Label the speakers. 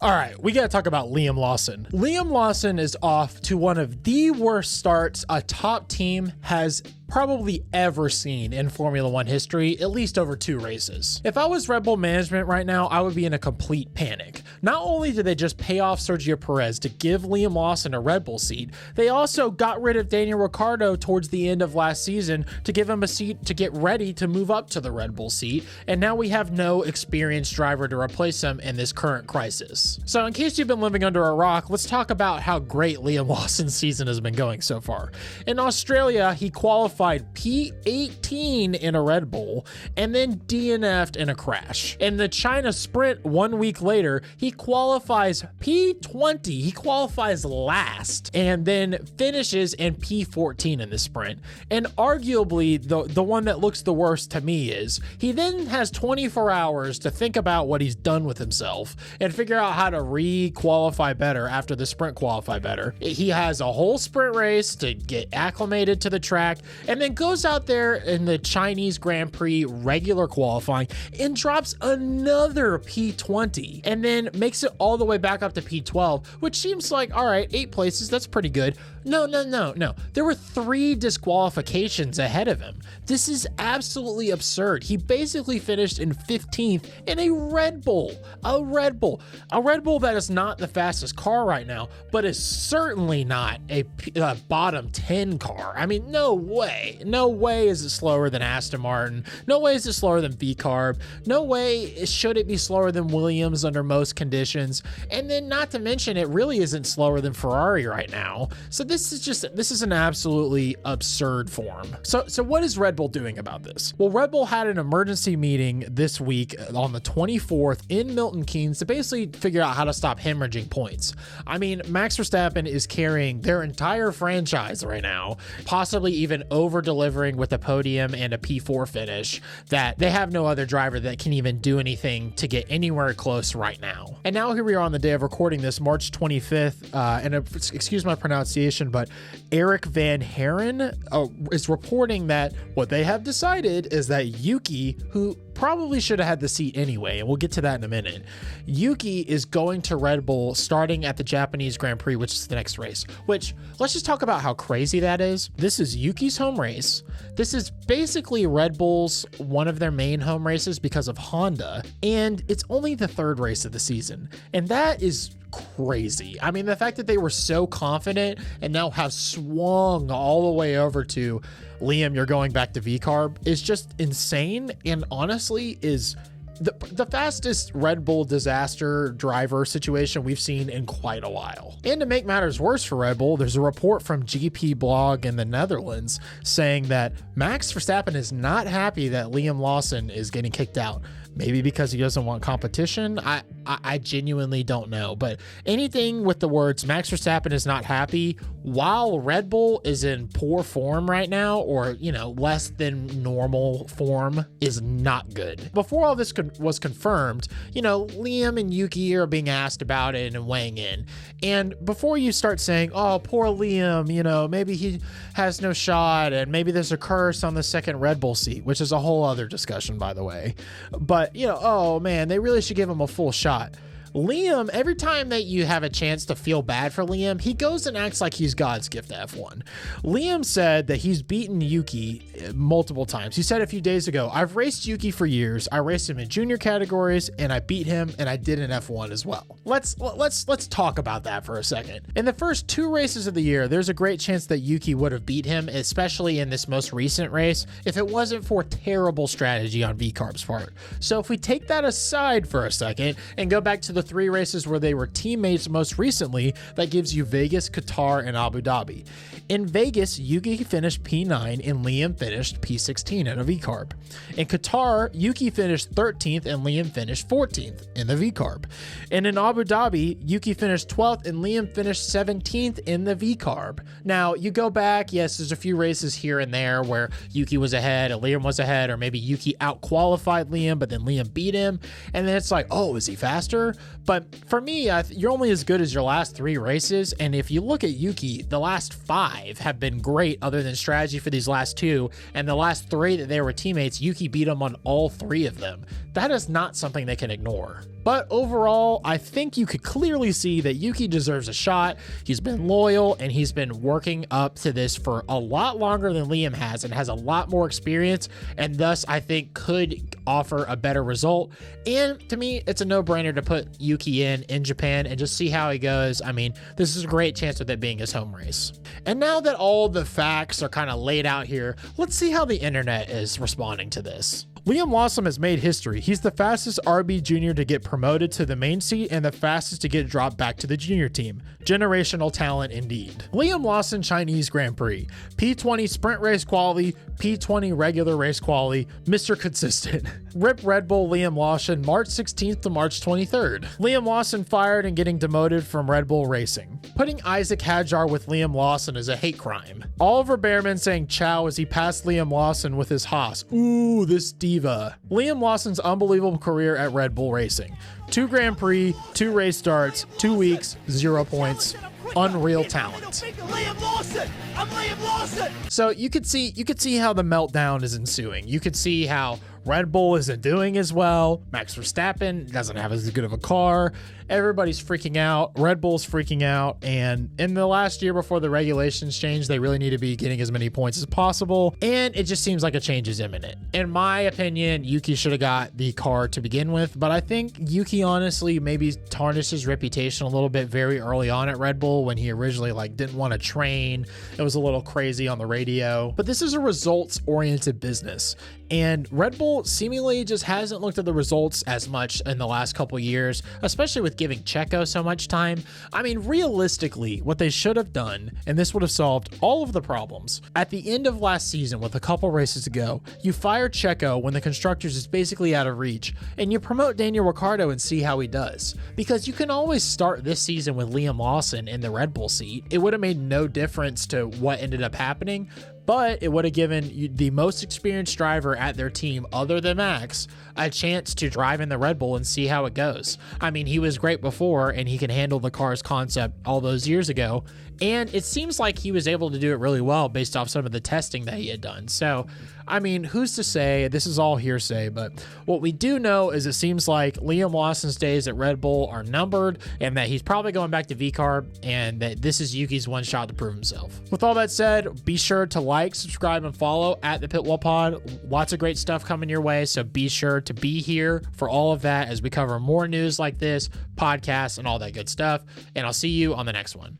Speaker 1: All right, we got to talk about Liam Lawson. Liam Lawson is off to one of the worst starts a top team has probably ever seen in Formula One history, at least over 2 races. If I was Red Bull management right now, I would be in a complete panic. Not only did they just pay off Sergio Perez to give Liam Lawson a Red Bull seat, they also got rid of Daniel Ricciardo towards the end of last season to give him a seat to get ready to move up to the Red Bull seat, and now we have no experienced driver to replace him in this current crisis. So in case you've been living under a rock, let's talk about how great Liam Lawson's season has been going so far. In Australia, he qualified P18 in a Red Bull and then DNF'd in a crash. In the China Sprint 1 week later, he qualifies P20. He qualifies last and then finishes in P14 in the sprint. And arguably the one that looks the worst to me is he then has 24 hours to think about what he's done with himself and figure out how to re-qualify better after the sprint qualify better. He has a whole sprint race to get acclimated to the track and then goes out there in the Chinese Grand Prix regular qualifying and drops another P20 and then makes it all the way back up to P12, which seems like, all right, 8 places, that's pretty good. No. There were 3 disqualifications ahead of him. This is absolutely absurd. He basically finished in 15th in a Red Bull, a Red Bull that is not the fastest car right now, but is certainly not a bottom 10 car. I mean, no way is it slower than Aston Martin. No way is it slower than V-Carb. No way should it be slower than Williams under most conditions. And then not to mention, it really isn't slower than Ferrari right now. So this is an absolutely absurd form. So what is Red Bull doing about this? Well, Red Bull had an emergency meeting this week on the 24th in Milton Keynes to basically figure out how to stop hemorrhaging points. I mean, Max Verstappen is carrying their entire franchise right now, possibly even over-delivering with a podium and a P4 finish, that they have no other driver that can even do anything to get anywhere close right now. And now here we are on the day of recording this, March 25th, and excuse my pronunciation, but Eric Van Haren is reporting that what they have decided is that Yuki, who probably should have had the seat anyway, and we'll get to that in a minute, Yuki is going to Red Bull starting at the Japanese Grand Prix, which is the next race, which, let's just talk about how crazy that is. This is Yuki's home race. This is basically Red Bull's one of their main home races because of Honda, and it's only the 3rd race of the season, and that is crazy. I mean, the fact that they were so confident and now have swung all the way over to Liam, you're going back to V-Carb is just insane, and honestly is the fastest Red Bull disaster driver situation we've seen in quite a while. And to make matters worse for Red Bull, there's a report from GP Blog in the Netherlands saying that Max Verstappen is not happy that Liam Lawson is getting kicked out. Maybe because he doesn't want competition. I genuinely don't know. But anything with the words Max Verstappen is not happy while Red Bull is in poor form right now, or, less than normal form, is not good. Before all this was confirmed, Liam and Yuki are being asked about it and weighing in. And before you start saying, oh, poor Liam, maybe he has no shot and maybe there's a curse on the second Red Bull seat, which is a whole other discussion, by the way. But oh man, they really should give him a full shot. Liam, every time that you have a chance to feel bad for Liam, he goes and acts like he's God's gift to F1. Liam said that he's beaten Yuki multiple times. He said a few days ago, I've raced Yuki for years. I raced him in junior categories and I beat him, and I did in F1 as well. Let's talk about that for a second. In the first 2 races of the year, there's a great chance that Yuki would have beat him, especially in this most recent race, if it wasn't for terrible strategy on V-Carb's part. So if we take that aside for a second and go back to the 3 races where they were teammates most recently, that gives you Vegas, Qatar, and Abu Dhabi. In Vegas, Yuki finished P9 and Liam finished P16 in a V-Carb. In Qatar, Yuki finished 13th and Liam finished 14th in the V-Carb. And in Abu Dhabi, Yuki finished 12th and Liam finished 17th in the V-Carb. Now, you go back, yes, there's a few races here and there where Yuki was ahead and Liam was ahead, or maybe Yuki out-qualified Liam, but then Liam beat him. And then it's like, oh, is he faster? But for me, you're only as good as your last 3 races. And if you look at Yuki, the last 5 have been great other than strategy for these last 2. And the last 3 that they were teammates, Yuki beat him on all 3 of them. That is not something they can ignore. But overall, I think you could clearly see that Yuki deserves a shot. He's been loyal and he's been working up to this for a lot longer than Liam has and has a lot more experience, and thus I think could offer a better result. And to me, it's a no-brainer to put Yuki in Japan and just see how he goes. I mean, this is a great chance of it being his home race. And now that all the facts are kind of laid out here, let's see how the internet is responding to this. Liam Lawson has made history. He's the fastest RB junior to get promoted to the main seat and the fastest to get dropped back to the junior team. Generational talent indeed. Liam Lawson Chinese Grand Prix. P20 sprint race quality, P20 regular race quality, Mr. Consistent. RIP Red Bull Liam Lawson, March 16th to March 23rd. Liam Lawson fired and getting demoted from Red Bull Racing. Putting Isaac Hadjar with Liam Lawson is a hate crime. Oliver Behrman saying ciao as he passed Liam Lawson with his Haas. Ooh, this diva. Liam Lawson's unbelievable career at Red Bull Racing. 2 Grand Prix, 2 race starts, 2 weeks, 0 points. Unreal talent. So you could see how the meltdown is ensuing. You could see how Red Bull isn't doing as well. Max Verstappen doesn't have as good of a car. Everybody's freaking out. Red Bull's freaking out. And in the last year before the regulations change, they really need to be getting as many points as possible. And it just seems like a change is imminent. In my opinion, Yuki should have got the car to begin with. But I think Yuki honestly maybe tarnished his reputation a little bit very early on at Red Bull when he originally didn't want to train. It was a little crazy on the radio. But this is a results-oriented business. And Red Bull seemingly just hasn't looked at the results as much in the last couple years, especially with giving Checo so much time. I mean, realistically, what they should have done, and this would have solved all of the problems, at the end of last season with a couple races to go, you fire Checo when the constructors is basically out of reach, and you promote Daniel Ricciardo and see how he does. Because you can always start this season with Liam Lawson in the Red Bull seat. It would have made no difference to what ended up happening, but it would have given the most experienced driver at their team, other than Max, a chance to drive in the Red Bull and see how it goes. I mean, he was great before, and he can handle the car's concept all those years ago, and it seems like he was able to do it really well based off some of the testing that he had done. So, I mean, who's to say? This is all hearsay, but what we do know is it seems like Liam Lawson's days at Red Bull are numbered, and that he's probably going back to VCARB, and that this is Yuki's one shot to prove himself. With all that said, be sure to like, subscribe, and follow at the Pitwall Pod. Lots of great stuff coming your way, so be sure to be here for all of that as we cover more news like this, podcasts, and all that good stuff. And I'll see you on the next one.